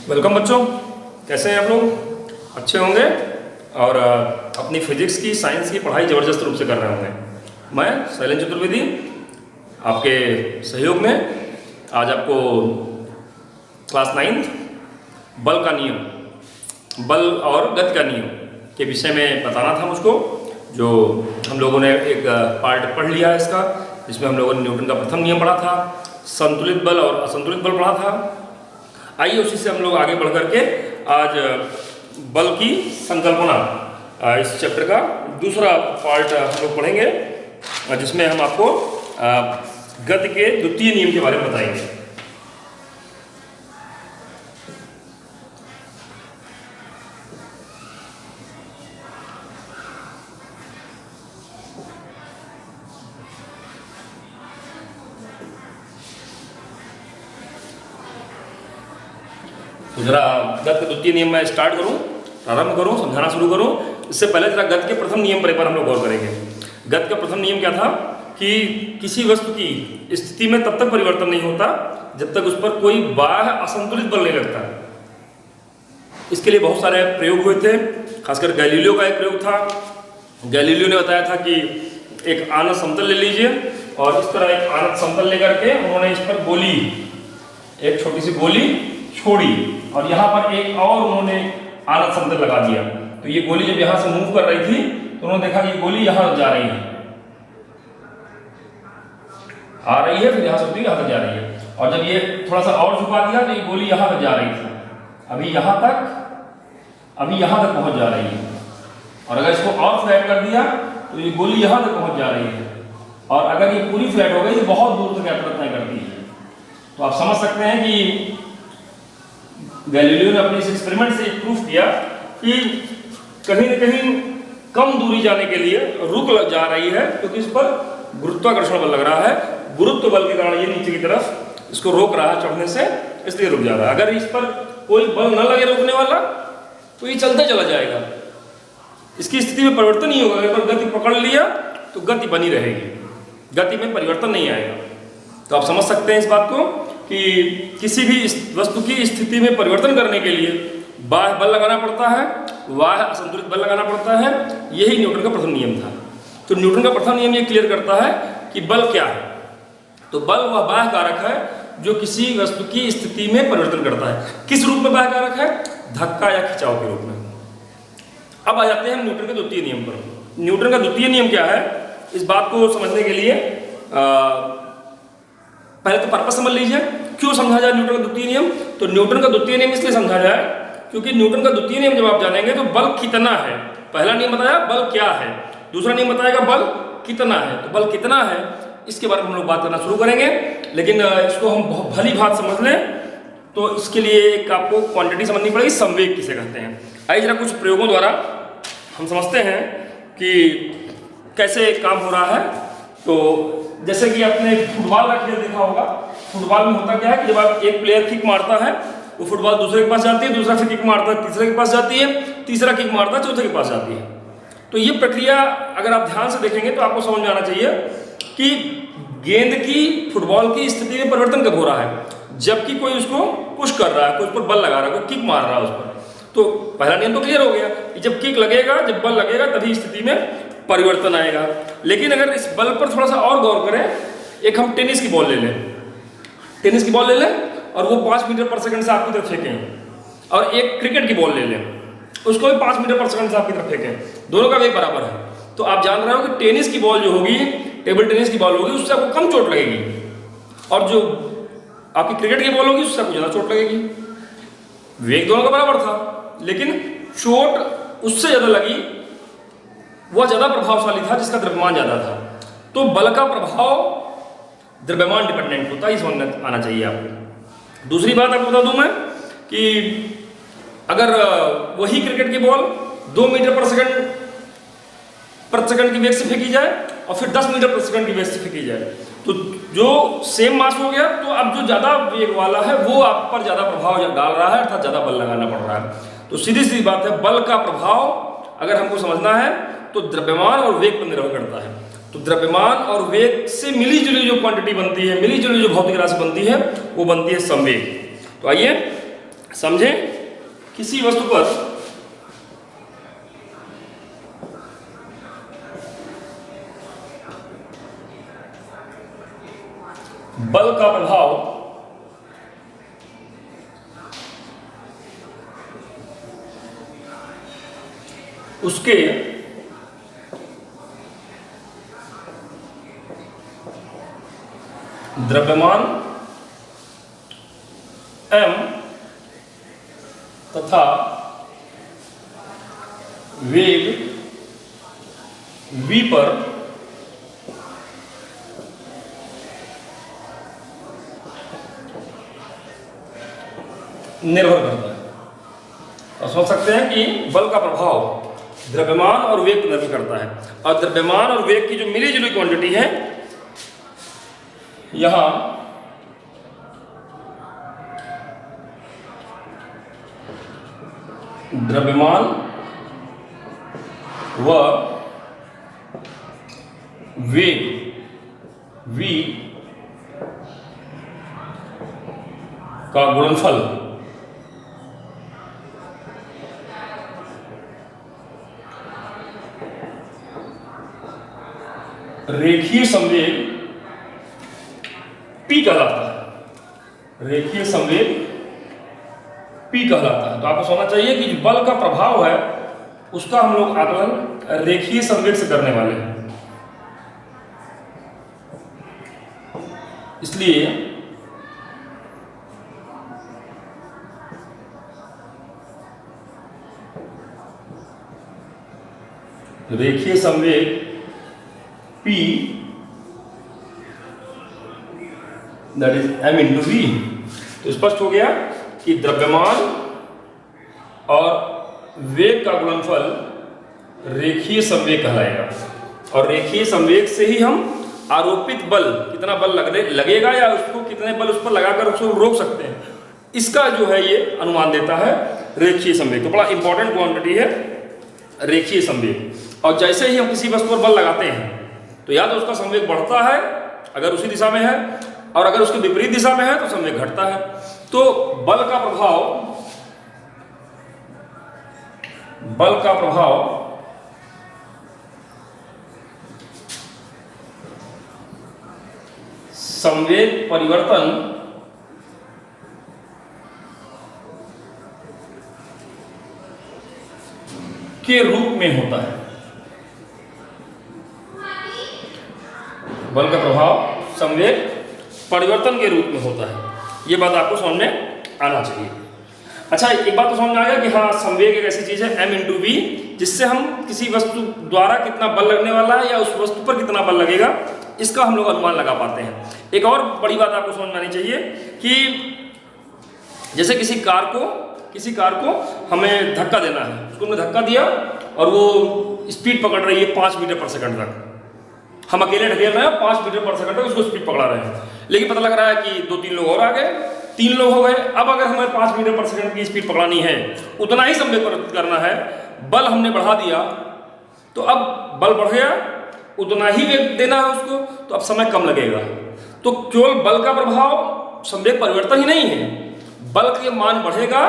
Welcome बच्चों, कैसे हैं आप लोग? अच्छे होंगे और अपनी फिजिक्स की साइंस की पढ़ाई ज़बरदस्त रूप से कर रहे होंगे। मैं शैलेंद्र चतुर्वेदी आपके सहयोग में आज आपको क्लास 9 बल का नियम, बल और गति का नियम के विषय में बताना था मुझको। जो हम लोगों ने एक पार्ट पढ़ लिया है इसका, जिसमें हम लोगों ने न्यूटन का प्रथम नियम पढ़ा था, संतुलित बल और असंतुलित बल पढ़ा था। आइए उसी से हम लोग आगे बढ़ करके आज बल की संकल्पना इस चैप्टर का दूसरा पार्ट हम लोग पढ़ेंगे, जिसमें हम आपको गति के द्वितीय नियम के बारे में बताएंगे। तो जरा गति के द्वितीय नियम में स्टार्ट करूं, प्रारंभ करूं, समझाना शुरू करूं। इससे पहले जरा गति के प्रथम नियम पर एक बार हम लोग गौर करेंगे। गति का प्रथम नियम क्या था कि किसी वस्तु की स्थिति में तब तक परिवर्तन नहीं होता जब तक उस पर कोई बाह्य असंतुलित बल नहीं लगता। इसके लिए बहुत सारे प्रयोग हुए थे, खासकर गैलीलियो का एक प्रयोग था। गैलीलियो ने बताया था कि एक आनत समतल ले लीजिए और इस तरह एक आनत समतल लेकर के उन्होंने इस पर गोली, एक छोटी सी गोली छोड़ी और यहाँ पर एक और उन्होंने आनत समतल लगा दिया। तो ये गोली जब यहाँ से मूव कर रही थी तो उन्होंने देखा कि ये गोली यहाँ जा रही है, आ रही है, फिर यहाँ से यहाँ तक जा रही है। और जब ये थोड़ा सा और झुका दिया तो ये गोली यहाँ तक जा रही थी, अभी यहाँ तक पहुँच जा रही है। और अगर इसको और फ्लैट कर दिया तो ये गोली यहाँ तक पहुँच जा रही है। और अगर ये पूरी फ्लैट हो गई तो बहुत दूर तक यात्रा तय करती है। तो आप समझ सकते हैं कि गैलीलियो ने अपने इस एक्सपेरिमेंट से प्रूफ किया कि कहीं न कहीं कम दूरी जाने के लिए रुक जा रही है, क्योंकि इस पर गुरुत्वाकर्षण बल लग रहा है। गुरुत्व बल के कारण ये नीचे की तरफ इसको रोक रहा है चढ़ने से, इसलिए रुक जा रहा है। अगर इस पर कोई बल न लगे रोकने वाला तो ये चलते चला जाएगा, इसकी स्थिति में परिवर्तन नहीं होगा। अगर गति पकड़ लिया तो गति बनी रहेगी, गति में परिवर्तन नहीं आएगा। तो आप समझ सकते हैं इस बात को कि किसी भी वस्तु की स्थिति में परिवर्तन करने के लिए बाह्य बल लगाना पड़ता है, बाह्य असंतुलित बल लगाना पड़ता है। यही न्यूटन का प्रथम नियम था। तो न्यूटन का प्रथम नियम ये क्लियर करता है कि बल क्या है। तो बल वह बाह्य कारक है जो किसी वस्तु की स्थिति में परिवर्तन करता है। किस रूप में बाह्य कारक है? धक्का या खिंचाव के रूप में। अब आ जाते हैं हम न्यूटन के द्वितीय नियम पर। न्यूटन का द्वितीय नियम क्या है, इस बात को समझने के लिए पहले तो पर्पस समझ लीजिए, क्यों समझा जाए न्यूटन का द्वितीय नियम। तो न्यूटन का द्वितीय नियम इसलिए समझा जाए क्योंकि न्यूटन का द्वितीय नियम जब आप जानेंगे तो बल कितना है। पहला नियम बताया बल क्या है, दूसरा नियम बताएगा बल कितना है। तो बल कितना है इसके बारे में हम लोग बात करना शुरू करेंगे, लेकिन इसको हम बहुत भली बात समझ लें तो इसके लिए एक आपको क्वांटिटी समझनी पड़ेगी, संवेग किसे कहते हैं। आइए जरा कुछ प्रयोगों द्वारा हम समझते हैं कि कैसे काम हो रहा है। तो जैसे कि आपने फुटबॉल का खेल देखा होगा, फुटबॉल में होता क्या है कि जब आप एक प्लेयर किक मारता है वो फुटबॉल दूसरे के पास जाती है, दूसरा फिर किक मारता है तीसरे के पास जाती है, तीसरा किक मारता है चौथे के पास जाती है। तो ये प्रक्रिया अगर आप ध्यान से देखेंगे तो आपको समझ में आना चाहिए कि गेंद की, फुटबॉल की स्थिति में परिवर्तन कब हो रहा है, जबकि कोई उसको पुश कर रहा है, कोई उस पर बल लगा रहा है, कोई किक मार रहा है उस पर। तो पहला नियम तो क्लियर हो गया कि जब किक लगेगा, जब बल लगेगा तभी स्थिति में परिवर्तन आएगा। लेकिन अगर इस बल पर थोड़ा सा और गौर करें, एक हम टेनिस की बॉल ले लें, टेनिस की बॉल ले लें और वो 5 मीटर पर सेकंड से आपकी तरफ फेंकें, और एक क्रिकेट की बॉल ले लें, उसको भी 5 मीटर पर सेकंड से आपकी तरफ फेंकें, दोनों का वेग बराबर है। तो आप जान रहे हो कि टेनिस की बॉल जो होगी, टेबल टेनिस की बॉल होगी, उससे आपको कम चोट लगेगी, और जो आपकी क्रिकेट की बॉल होगी उससे आपको ज़्यादा चोट लगेगी। वेग दोनों का बराबर था, लेकिन चोट उससे ज़्यादा लगी, वह ज़्यादा प्रभावशाली था जिसका द्रव्यमान ज़्यादा था। तो बल का प्रभाव द्रव्यमान डिपेंडेंट होता है, ये समझ आना चाहिए आपको। दूसरी बात आपको बता दूं मैं कि अगर वही क्रिकेट की बॉल 2 मीटर पर सेकंड की वेग से फेंकी जाए और फिर 10 मीटर पर सेकंड की वेग से फेंकी जाए, तो जो सेम मास हो गया, तो अब जो ज़्यादा वेग वाला है वो आप पर ज़्यादा प्रभाव डाल रहा है, अर्थात ज़्यादा बल लगाना पड़ रहा है। तो सीधी सी बात है, बल का प्रभाव अगर हमको समझना है तो द्रव्यमान और वेग पर निर्भर करता है। तो द्रव्यमान और वेग से मिली जुली जो क्वांटिटी बनती है, मिली जुली जो भौतिक राशि बनती है, वो बनती है संवेग। तो आइए समझे? किसी वस्तु पर बल का प्रभाव उसके द्रव्यमान m तथा वेग v पर निर्भर करता है। तो समझ सकते हैं कि बल का प्रभाव द्रव्यमान और वेग पर निर्भर करता है, और द्रव्यमान और वेग की जो मिली जुली क्वांटिटी है, यहां द्रव्यमान व वेग v का गुणनफल रेखीय संवेग P कहलाता है। रेखीय संवेग P कहलाता है। तो आपको समझना चाहिए कि जो बल का प्रभाव है उसका हम लोग आकलन रेखीय संवेग से करने वाले हैं। इसलिए रेखीय संवेग P that is m into v। तो स्पष्ट हो गया कि द्रव्यमान और वेग का गुणनफल रेखीय संवेग कहलाएगा, और रेखीय संवेग से ही हम आरोपित बल, कितना बल लगेगा या उसको कितने बल उस पर लगाकर उसको रोक सकते हैं, इसका जो है ये अनुमान देता है रेखीय संवेग। तो बड़ा इंपॉर्टेंट क्वांटिटी है रेखीय संवेग। और जैसे ही हम किसी वस्तु पर बल लगाते हैं तो या तो उसका संवेग बढ़ता है अगर उसी दिशा में है, और अगर उसके विपरीत दिशा में है तो संवेग घटता है। तो बल का प्रभाव संवेग परिवर्तन के रूप में होता है। बल का प्रभाव संवेग परिवर्तन के रूप में होता है। ये बात आपको समझ में आना चाहिए। अच्छा, एक बात तो समझ में आ गया कि हाँ, संवेग एक ऐसी चीज है m इंटू वी, जिससे हम किसी वस्तु द्वारा कितना बल लगने वाला है या उस वस्तु पर कितना बल लगेगा, इसका हम लोग अनुमान लगा पाते हैं। एक और बड़ी बात आपको समझ में आनी चाहिए कि जैसे किसी कार को हमें धक्का देना है, उसको हमने धक्का दिया और वो स्पीड पकड़ रही है 5 मीटर पर सेकंड तक। हम अकेले ढकेल रहे हैं 5 मीटर पर सेकंड तक उसको स्पीड पकड़ा रहे हैं, लेकिन पता लग रहा है कि 2-3 लोग और आ गए, 3 लोग हो गए। अब अगर हमें 5 मीटर पर सेकंड की स्पीड पकड़ानी है, उतना ही संवेग करना है, बल हमने बढ़ा दिया तो अब बल बढ़ गया, उतना ही वेग देना है उसको, तो अब समय कम लगेगा। तो केवल बल का प्रभाव संवेग परिवर्तन ही नहीं है, बल के मान बढ़ेगा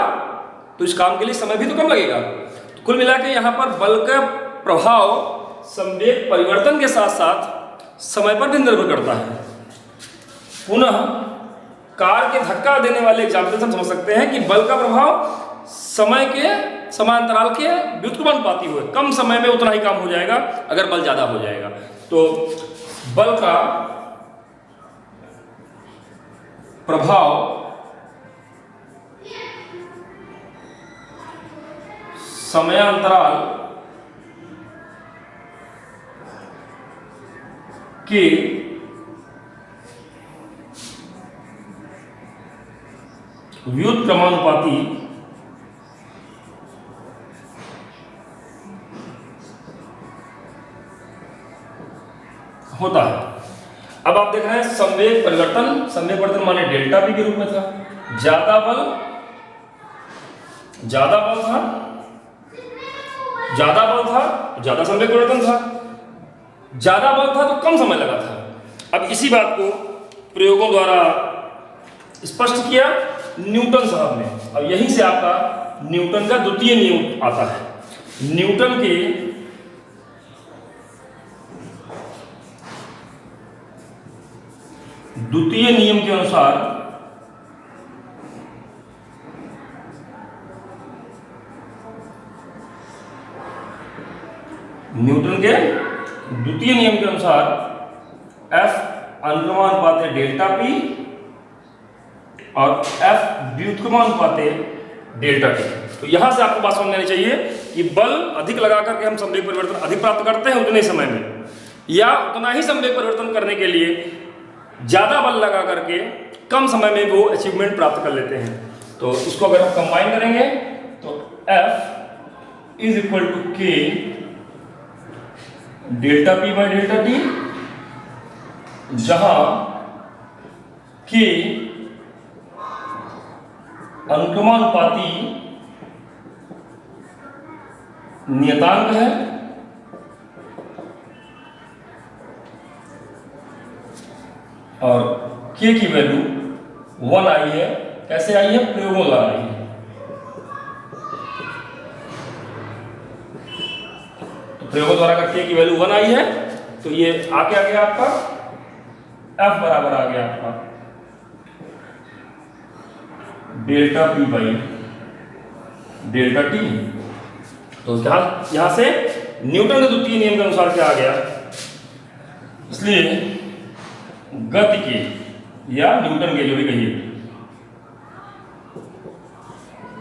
तो इस काम के लिए समय भी तो कम लगेगा। तो कुल मिला के यहाँ पर बल का प्रभाव संवेग परिवर्तन के साथ साथ समय पर भी निर्भर करता है। पुनः कार के धक्का देने वाले एग्जाम्पल से हम समझ सकते हैं कि बल का प्रभाव समय के समांतराल के व्युत्क्रमानुपाती हुए, कम समय में उतना ही काम हो जाएगा अगर बल ज्यादा हो जाएगा। तो बल का प्रभाव समयांतराल के व्युत्क्रमानुपाती होता है। अब आप देख रहे हैं संवेग परिवर्तन माने डेल्टा पी के रूप में था। ज्यादा बल था, ज्यादा संवेग परिवर्तन था, ज्यादा बल था तो कम समय लगा था। अब इसी बात को प्रयोगों द्वारा स्पष्ट किया न्यूटन साहब ने। अब यहीं से आपका न्यूटन का द्वितीय नियम आता है। न्यूटन के द्वितीय नियम के अनुसार न्यूटन के द्वितीय नियम के अनुसार F अनुक्रमानुपात डेल्टा P और F व्युत्क्रमानुपात डेल्टा T। तो यहां से आपको बात समझ आनी चाहिए कि बल अधिक लगा करके हम संवेग परिवर्तन अधिक प्राप्त करते हैं उतने समय में, या उतना ही संवेग परिवर्तन करने के लिए ज्यादा बल लगा करके कम समय में वो अचीवमेंट प्राप्त कर लेते हैं। तो इसको अगर हम कंबाइन करेंगे तो F is equal to K delta P by delta T, जहां K अनुक्रमानुपाती नियतांक है और K की वैल्यू 1 आई है। कैसे आई है? प्रयोगों द्वारा आई है। तो प्रयोगों द्वारा अगर K की वैल्यू 1 आई है तो ये आगे आ गया आपका F बराबर आ गया आपका delta P by delta T। तो यहां से न्यूटन के द्वितीय नियम के अनुसार क्या आ गया, इसलिए गति के या न्यूटन के जो भी कहिए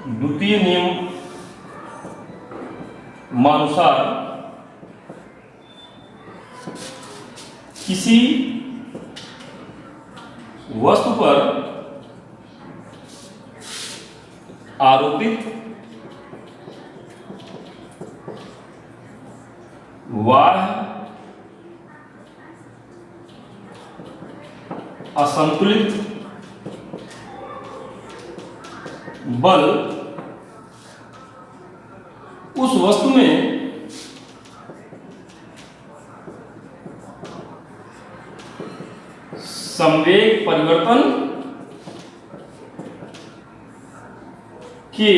द्वितीय नियम मानुसार किसी वस्तु पर आरोपित बाह्य असंतुलित बल उस वस्तु में संवेग परिवर्तन के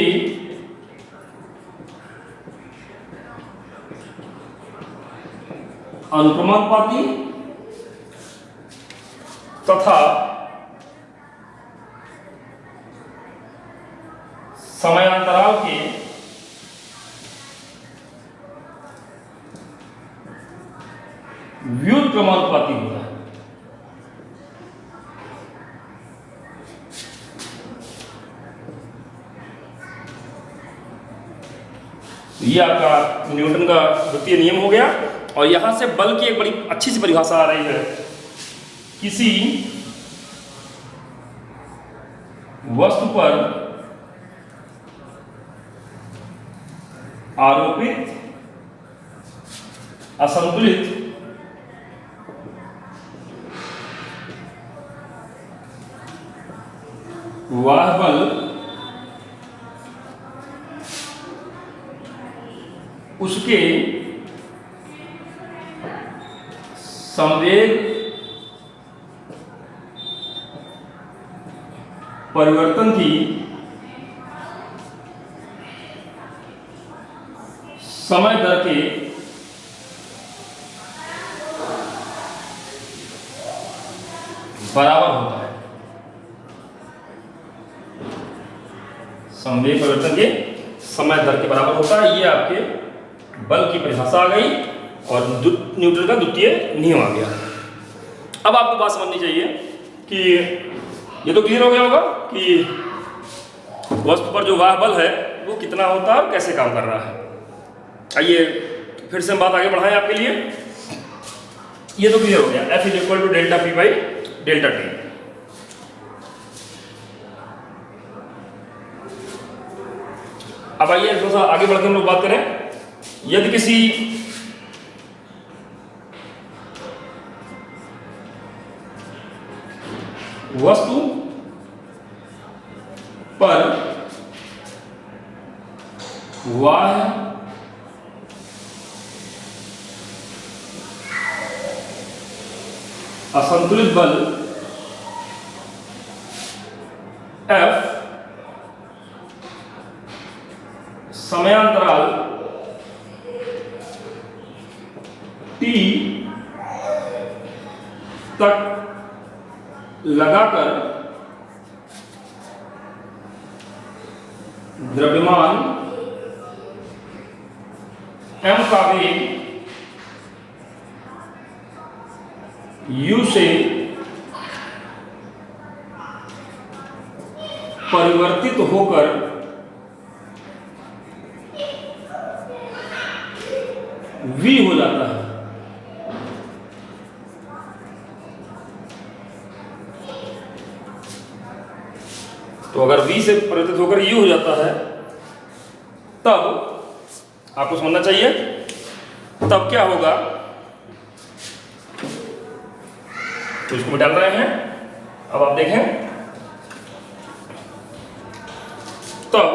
अनुक्रमानुपाती तथा समयांतराल के व्युत्क्रमानुपाती होता है। ये आपका न्यूटन का द्वितीय नियम हो गया। और यहां से बल की एक बड़ी अच्छी सी परिभाषा आ रही है। किसी वस्तु पर आरोपित असंतुलित बाह्य बल उसके संवेग परिवर्तन की समय दर के बराबर होता है। संवेग परिवर्तन के समय दर के बराबर होता है। ये आपके बल की परिभाषा आ गई और न्यूटन का द्वितीय नियम आ गया। अब आपको बात समझनी चाहिए कि ये तो क्लियर हो गया होगा कि वस्तु पर जो वाह बल है वो कितना होता है और कैसे काम कर रहा है। आइए फिर से हम बात आगे बढ़ाएं आपके लिए। ये तो क्लियर हो गया, F is equal to delta P by delta T। अब आइए थोड़ा सा आगे बढ़ के हम लोग बात करें। यदि किसी वस्तु पर बाह्य असंतुलित बल F समयांतराल T तक लगाकर द्रव्यमान m का वेग u से परिवर्तित होकर v हो जाता है। तो अगर v से परिवर्तित होकर u हो जाता है तब आपको समझना चाहिए तब क्या होगा। तो इसको भी डाल रहे हैं। अब आप देखें तब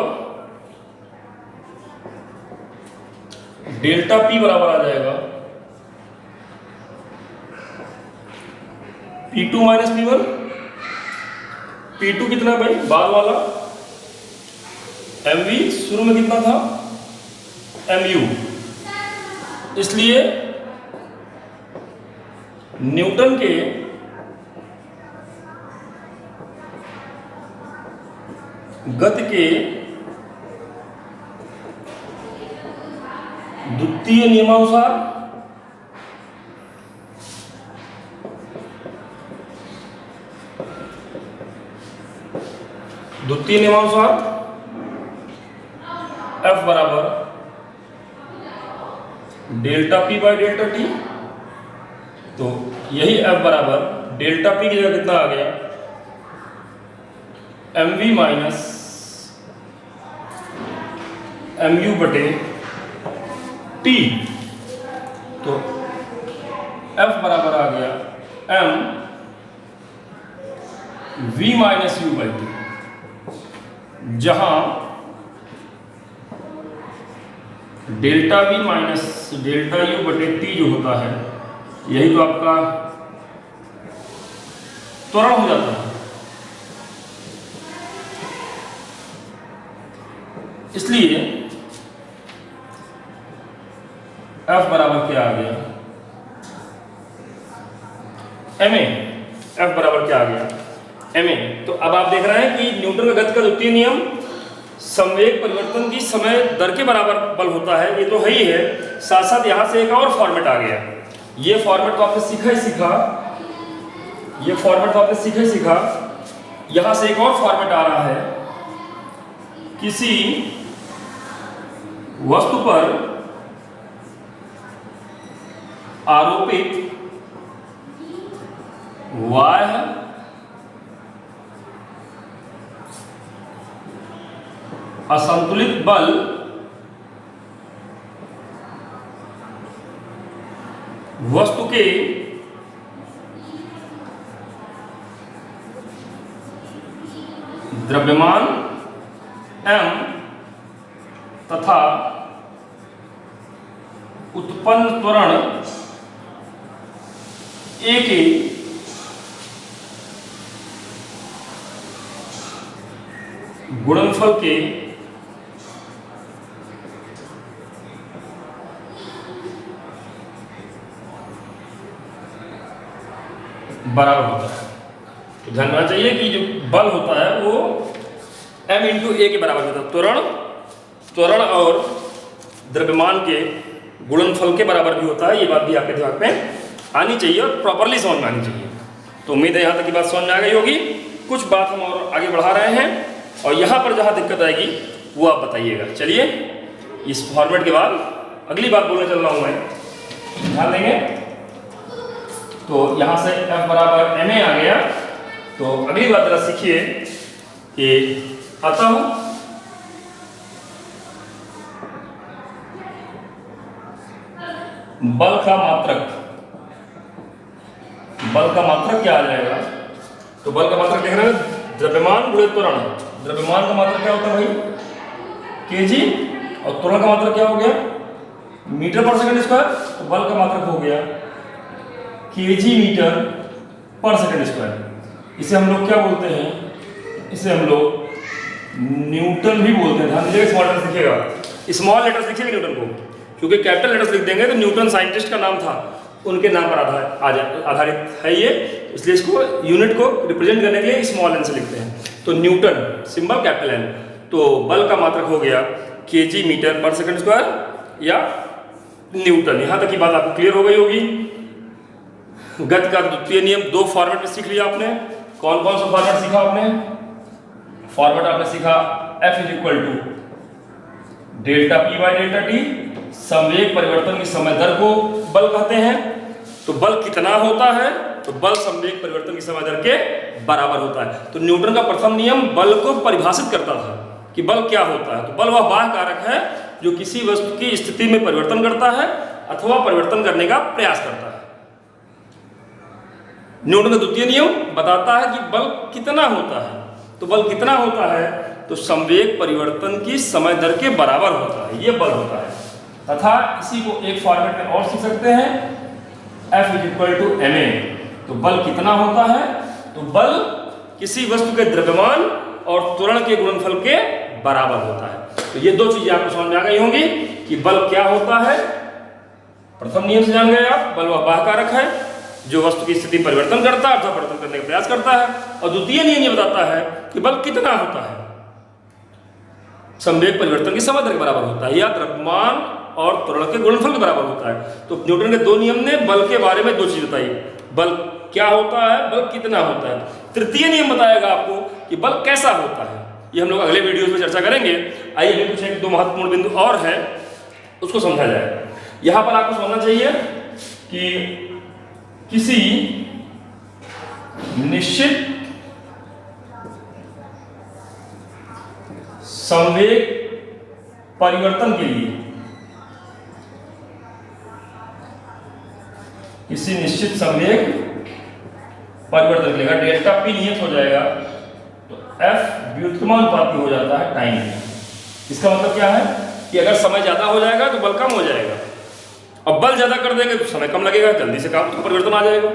डेल्टा P बराबर आ जाएगा P2 माइनस P1। P2 कितना भाई बाद वाला mv, शुरू में कितना था mu। इसलिए न्यूटन के गति के द्वितीय नियमानुसार F बराबर delta P by delta T। तो यही F बराबर डेल्टा P की जगह कितना आ गया mv माइनस mu बटे T। तो F बराबर आ गया m v minus u by T, जहां delta v minus delta u बटे टी जो होता है यही तो आपका त्वरण हो जाता है। इसलिए F बराबर क्या आ गया ma। F बराबर क्या आ गया ma। तो अब आप देख रहे हैं कि न्यूटन का गति का द्वितीय नियम संवेग परिवर्तन की समय दर के बराबर बल होता है, ये तो है ही है। साथ साथ यहां से एक और फॉर्मेट आ गया। ये फॉर्मेट तो आपने सीखा ही सीखा, ये फॉर्मेट तो आपने सीखा ही सीखा। यहां से एक और फॉर्मेट आ रहा है, किसी वस्तु पर आरोपित बाह्य असंतुलित बल वस्तु के द्रव्यमान m तथा उत्पन्न त्वरण a के गुणनफल के बराबर होता है। तो ध्यान रखना चाहिए कि जो बल होता है वो m इंटू a के बराबर होता है। त्वरण और द्रव्यमान के गुणनफल के बराबर भी होता है। ये बात भी आपके दिमाग में आनी चाहिए और प्रॉपरली समझ में आनी चाहिए। तो उम्मीद है यहाँ तक की बात समझ में आ गई होगी। कुछ बात हम और आगे बढ़ा रहे हैं और यहाँ पर जहाँ दिक्कत आएगी वो आप बताइएगा। चलिए इस फॉर्मेट के बाद अगली बात बोलने चल रहा हूँ मैं, ध्यान देंगे। तो यहाँ से F बराबर ma आ गया। तो अगली बात जरा सीखिए कि अतः बल का मात्रक क्या आ जाएगा। तो बल का मात्रक देख रहे हैं द्रव्यमान गुणित त्वरण। द्रव्यमान का मात्रक क्या होता है भाई kg, और त्वरण का मात्रक क्या हो गया मीटर पर सेकंड स्क्वायर। तो बल का मात्रक हो गया kg मीटर पर सेकंड स्क्वायर। इसे हम लोग क्या बोलते हैं, इसे हम लोग न्यूटन भी बोलते हैं। ध्यान दीजिएगा, स्मार्ट देखिएगा, स्मॉल लेटर्स लिखिएगा न्यूटन को, क्योंकि कैपिटल लेटर्स लिख देंगे तो न्यूटन साइंटिस्ट का नाम था, उनके नाम पर आधारित है ये, इसलिए इसको यूनिट को रिप्रेजेंट करने के लिए स्मॉल एन से लिखते हैं। तो न्यूटन सिंबल कैपिटल एन, तो बल का मात्रक हो गया केजी मीटर पर सेकंड स्क्वायर या न्यूटन। यहां तक की बात आपको क्लियर हो गई होगी। गति का द्वितीय नियम दो फॉर्मेट में सीख लिया आपने। कौन कौन सा फॉर्मेट सीखा आपने? फॉर्मेट आपने सीखा F is equal to delta P by delta T, संवेग परिवर्तन की समय दर को बल कहते हैं। तो बल कितना होता है? तो बल संवेग परिवर्तन की समय दर के बराबर होता है। तो न्यूटन का प्रथम नियम बल को परिभाषित करता था कि बल क्या होता है। तो बल वह बाह्य कारक है जो किसी वस्तु की स्थिति में परिवर्तन करता है अथवा परिवर्तन करने का प्रयास करता है। न्यूटन का द्वितीय नियम बताता है कि बल कितना होता है। तो बल कितना होता है? तो संवेग परिवर्तन की समय दर के बराबर होता है, ये बल होता है। तथा इसी को एक फॉर्मेट में और सीख सकते हैं, F is equal to ma। तो बल कितना होता है? तो बल किसी वस्तु के द्रव्यमान और त्वरण के गुणनफल के बराबर होता है। तो ये दो चीजें आपको समझ में आ गई होंगी कि बल क्या होता है। प्रथम नियम से जान गए आप, बल वह बाह्य कारक है जो वस्तु की स्थिति परिवर्तन करता है अथवा परिवर्तन करने का प्रयास करता है। और द्वितीय नियम ये बताता है कि बल कितना होता है, संवेग परिवर्तन की समय दर के बराबर होता है या द्रव्यमान और त्वरण के गुणनफल के बराबर होता है। तो न्यूटन के दो नियम ने बल के बारे में दो चीज बताई, बल क्या होता है, बल कितना होता है। तृतीय नियम बताएगा आपको कि बल कैसा होता है। ये हम लोग अगले वीडियोस में चर्चा करेंगे। आइए कुछ एक दो महत्वपूर्ण बिंदु और है, उसको समझा जाए। यहां पर आपको समझना चाहिए कि किसी निश्चित संवेग परिवर्तन के लिए, किसी निश्चित संवेग परिवर्तन के लिए अगर डेल्टा पी नियत हो जाएगा तो F व्युत्क्रमानुपाती हो जाता है टाइम। इसका मतलब क्या है कि अगर समय ज्यादा हो जाएगा तो बल कम हो जाएगा, और बल ज्यादा कर देंगे तो समय कम लगेगा, जल्दी से काम का परिवर्तन आ जाएगा।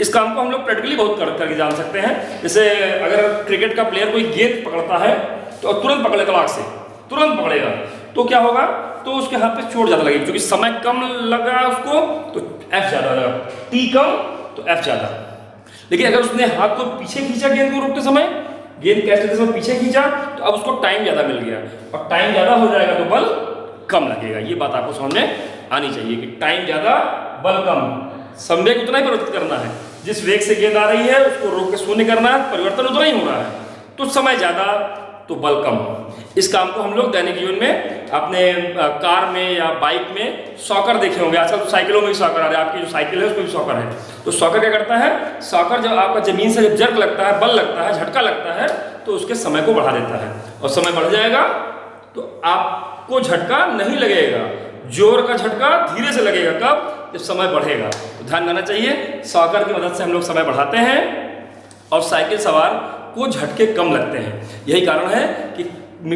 इस काम को हम लोग प्रैक्टिकली बहुत करके जान सकते हैं। जैसे अगर क्रिकेट का प्लेयर कोई गेंद पकड़ता है तो तुरंत पकड़ेगा, तलाक से तुरंत पकड़ेगा, तो क्या होगा? तो उसके हाथ पे चोट ज्यादा लगेगी, क्योंकि समय कम लगा उसको तो F ज्यादा लगा, T कम तो F ज्यादा। लेकिन अगर उसने हाथ को पीछे खींचा, गेंद को रोकते समय, गेंद कैच करते समय पीछे खींचा, तो अब उसको टाइम ज्यादा मिल गया, और टाइम ज्यादा हो जाएगा तो बल कम लगेगा। ये बात आपको समझ में आनी चाहिए कि टाइम ज्यादा बल कम, संवेग उतना ही परिवर्तित करना है। जिस वेग से गेंद आ रही है उसको रोक के शून्य करना है, परिवर्तन उतना ही हो रहा है, तो समय ज्यादा तो बल कम। इस काम को हम लोग दैनिक जीवन में अपने कार में या बाइक में सॉकर देखे होंगे। आजकल तो साइकिलों में भी सॉकर आ रहा है, आपकी जो साइकिल है उसमें भी सॉकर है। तो सॉकर क्या करता है? सॉकर जब आपका जमीन से जब जर्क लगता है, बल लगता है, झटका लगता है, तो उसके समय को बढ़ा देता है, और समय बढ़ जाएगा तो आपको झटका नहीं लगेगा। जोर का झटका धीरे से लगेगा, कब? जब समय बढ़ेगा। तो ध्यान देना चाहिए, सॉकर की मदद से हम लोग समय बढ़ाते हैं और साइकिल सवार को झटके कम लगते हैं। यही कारण है कि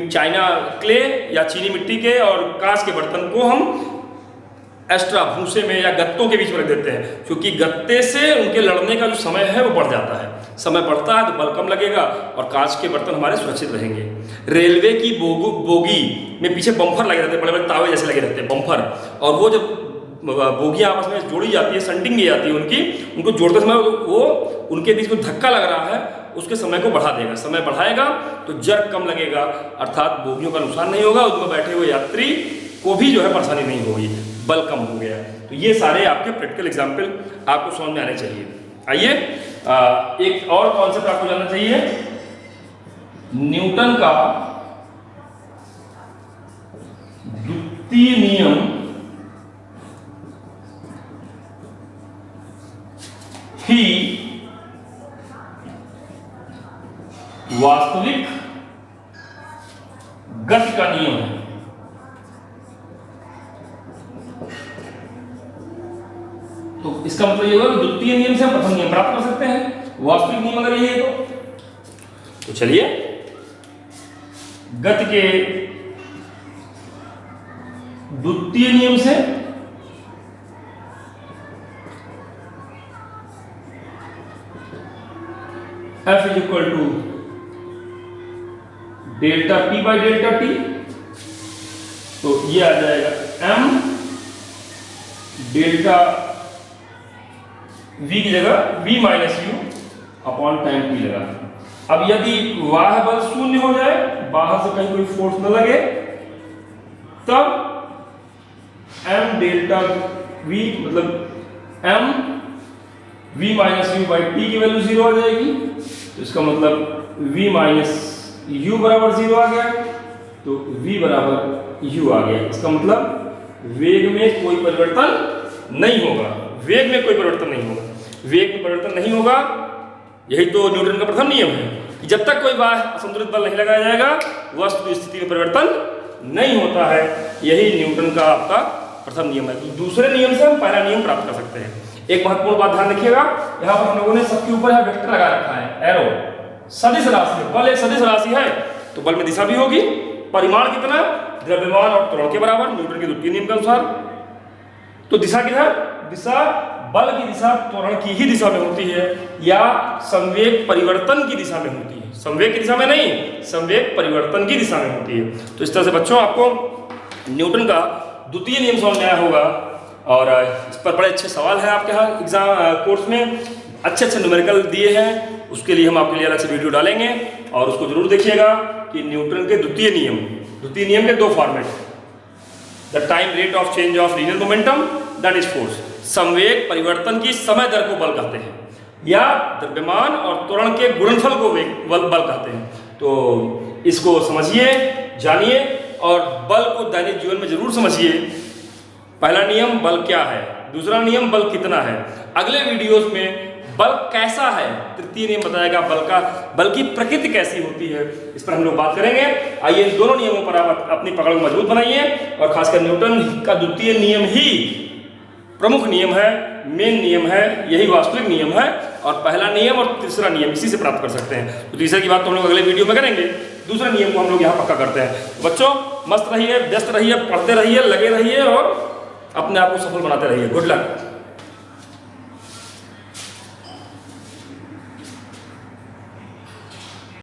चाइना क्ले या चीनी मिट्टी के और कांच के बर्तन को हम एक्स्ट्रा भूसे में या गत्तों के बीच में रख देते हैं, क्योंकि गत्ते से उनके लड़ने का जो समय है वो बढ़ जाता है। समय बढ़ता है तो बल कम लगेगा और कांच के बर्तन हमारे सुरक्षित रहेंगे। रेलवे की बोगी में पीछे बम्फर लगे रहते हैं, बड़े बड़े तावे जैसे लगे रहते हैं बम्फर, और वो जब बोगियां आपस में जोड़ी जाती है, संटिंग की जाती है उनको जोड़ते समय वो उनके बीच में धक्का लग रहा है, उसके समय को बढ़ा देगा। समय बढ़ाएगा तो जर्क कम लगेगा, अर्थात बोगियों का नुकसान नहीं होगा, उसमें बैठे हुए यात्री को भी जो है परेशानी नहीं होगी, बल कम हो गया। तो ये सारे आपके प्रैक्टिकल एग्जाम्पल आपको समझ में आने चाहिए। आइए एक और कॉन्सेप्ट आपको जानना चाहिए, न्यूटन का द्वितीय नियम ही वास्तविक गति का नियम है। तो इसका मतलब ये होगा कि द्वितीय नियम से हम प्रथम नियम प्राप्त कर सकते हैं, वास्तविक नियम अगर यही है तो चलिए गति के द्वितीय नियम से F is equal to delta P by delta T, तो ये आ जाएगा m डेल्टा v की जगह v minus you upon time t लगा। अब यदि वाह बल शून्य हो जाए, बाहर से कहीं कोई फोर्स न लगे, तब m डेल्टा v मतलब m v minus you by T की वैल्यू 0 आ जाएगी। तो इसका मतलब v माइनस यू बराबर 0 आ गया, तो v बराबर u आ गया। इसका मतलब वेग में कोई परिवर्तन नहीं होगा, वेग में कोई परिवर्तन नहीं होगा, वेग में परिवर्तन नहीं होगा। यही तो न्यूटन का प्रथम नियम है कि जब तक कोई बाह्य असंतुलित बल नहीं लगाया जाएगा, वस्तु की स्थिति में परिवर्तन नहीं होता है। यही न्यूटन का आपका प्रथम नियम है। तो दूसरे नियम से हम पहला नियम प्राप्त कर सकते हैं। एक महत्वपूर्ण बात ध्यान रखिएगा, यहाँ पर हम लोगों ने सबके ऊपर यह वेक्टर लगा रखा है, एरो। सदिश राशि, बल एक सदिश राशि है तो बल में दिशा भी होगी। परिमाण कितना? द्रव्यमान और त्वरण के बराबर, न्यूटन के द्वितीय नियम के अनुसार। तो दिशा किधर? दिशा, बल की दिशा त्वरण की ही दिशा में होती है या संवेग परिवर्तन की दिशा में होती है। संवेग की दिशा में नहीं, संवेग परिवर्तन की दिशा में होती है। तो इस तरह से बच्चों आपको न्यूटन का द्वितीय नियम समझ में आया होगा। और इस पर बड़े अच्छे सवाल हैं आपके यहाँ एग्जाम कोर्स में, अच्छे न्यूमेरिकल दिए हैं। उसके लिए हम आपके लिए अलग से वीडियो डालेंगे और उसको जरूर देखिएगा कि न्यूटन के द्वितीय नियम के दो format, the time rate of change of linear momentum that is force, संवेग परिवर्तन की समय दर को बल कहते हैं, या द्रव्यमान और त्वरण के गुणनफल को बल कहते हैं। तो इसको समझिए, जानिए और बल को दैनिक जीवन में जरूर समझिए। पहला नियम बल क्या है, दूसरा नियम बल कितना है। अगले वीडियोस में बल कैसा है, तृतीय नियम बताएगा बल की प्रकृति कैसी होती है, इस पर हम लोग बात करेंगे। आइए इन दोनों नियमों पर आप अपनी पकड़ को मजबूत बनाइए और खासकर न्यूटन का द्वितीय नियम ही प्रमुख नियम है, मेन नियम है, यही वास्तविक नियम है। और पहला नियम और तीसरा नियम इसी से प्राप्त कर सकते हैं। तो तीसरे की बात तो हम लोग अगले वीडियो में करेंगे, दूसरे नियम को हम लोग यहाँ पक्का करते हैं। बच्चों मस्त रहिए, व्यस्त रहिए, पढ़ते रहिए, लगे रहिए और अपने आप को सफल बनाते रहिए। Good luck.